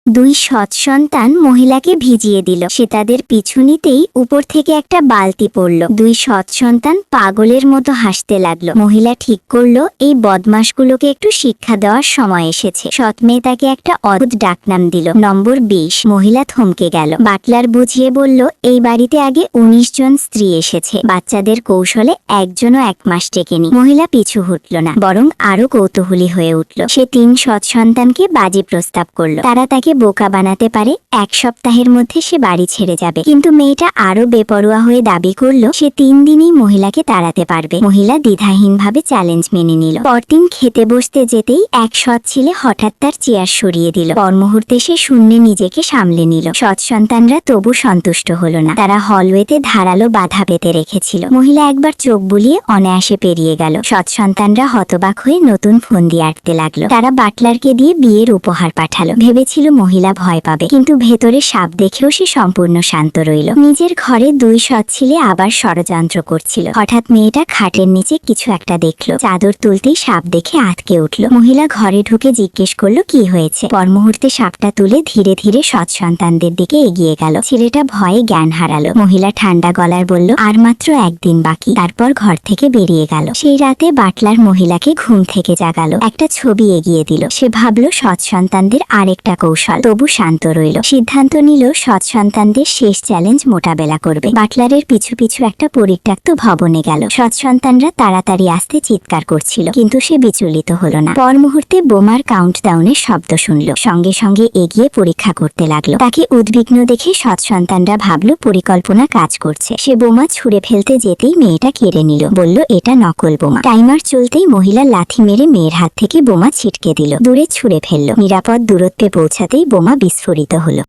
দুই সৎ সন্তান মহিলাকে ভিজিয়ে দিল। সে তাদের পিছু নিতেই উপর থেকে একটা বালতি পড়ল। দুই সৎ সন্তান পাগলের মতো হাসতে লাগলো। মহিলা ঠিক করলো এই বদমাশগুলোকে একটু শিক্ষা দেওয়ার সময় এসেছে। সৎ মেয়ে তাকে একটা অদ্ভুত ডাকনাম দিল, নম্বর 20। মহিলা থমকে গেল। বাটলার বুঝিয়ে বলল, এই বাড়িতে আগে 19 জন স্ত্রী এসেছে, বাচ্চাদের কৌশলে একজনও 1 মাস টেকেনি। মহিলা পিছু হটল না, বরং আরো কৌতূহলী হয়ে উঠল। সে 3 সৎ সন্তানকে বাজে প্রস্তাব করল। তারা তাকে বোকা বানাতে পারে, 1 সপ্তাহের মধ্যে সে বাড়ি ছেড়ে যাবে। কিন্তু মেয়েটা আরো বেপরোয়া হয়ে দাবি করলো সে 3 দিনেই মহিলাকে তাড়াতে পারবে। মহিলা দ্বিধাহীনভাবে চ্যালেঞ্জ মেনে নিল। পরদিন খেতে বসতে যেতেই এক সৎ ছেলে হঠাৎ তার চেয়ার সরিয়ে দিল। পর মুহূর্তে সে শূন্যে নিজেকে সামলে নিল। সৎ সন্তানরা তবু সন্তুষ্ট হলো না। তারা হলওয়েতে ধারালো বাধা পেতে রেখেছিল। মহিলা একবার চোখ বুলিয়ে অনায়াসে পেরিয়ে গেল। সৎ সন্তানরা হতবাক হয়ে নতুন ফন্দি আঁটতে লাগলো। তারা বাটলারকে দিয়ে বিয়ের উপহার পাঠালো। ভেবেছিল মহিলা ভয় পাবে, কিন্তু ভেতরে সাপ দেখেও সে সম্পূর্ণ শান্ত রইল। নিজের ঘরে 2 সৎ ছেলে আবার ষড়যন্ত্র করছিল। হঠাৎ মেয়েটা খাটের নিচে কিছু একটা দেখলো। চাদর তুলতেই সাপ দেখে আঁতকে উঠল। মহিলা ঘরে ঢুকে জিজ্ঞেস করলো কি হয়েছে। পর মুহূর্তে সাপটা তুলে ধীরে ধীরে সৎ সন্তানদের দিকে এগিয়ে গেল। ছেলেটা ভয়ে জ্ঞান হারালো। মহিলা ঠান্ডা গলায় বলল, আর মাত্র 1 দিন বাকি। তারপর ঘর থেকে বেরিয়ে গেল। সেই রাতে বাটলার মহিলাকে ঘুম থেকে জাগালো। একটা ছবি এগিয়ে দিল। সে ভাবলো সৎ সন্তানদের আরেকটা কৌশল। তবু শান্ত রইল। সিদ্ধান্ত নিল সৎ সন্তানদের শেষ চ্যালেঞ্জ মোকাবেলা করবে। বাটলারের পিছু পিছু একটা পরিত্যক্ত ভবনে গেল। সৎ সন্তানরা তাড়াতাড়ি আসতে চিৎকার করছিল, কিন্তু সে বিচলিত হলো না। পর মুহূর্তে বোমার কাউন্টডাউনের শব্দ শুনল। সঙ্গে সঙ্গে এগিয়ে পরীক্ষা করতে লাগলো। তাকে উদ্বিগ্ন দেখে সৎ সন্তানরা ভাবলো পরিকল্পনা কাজ করছে। সে বোমা ছুঁড়ে ফেলতে যেতেই মেয়েটা কেড়ে নিল। বলল এটা নকল বোমা। টাইমার চলতেই মহিলা লাথি মেরে মেয়ের হাত থেকে বোমা ছিটকে দিল। দূরে ছুঁড়ে ফেলল। নিরাপদ দূরত্বে পৌঁছাতেই বোমা বিস্ফোরিত হলো।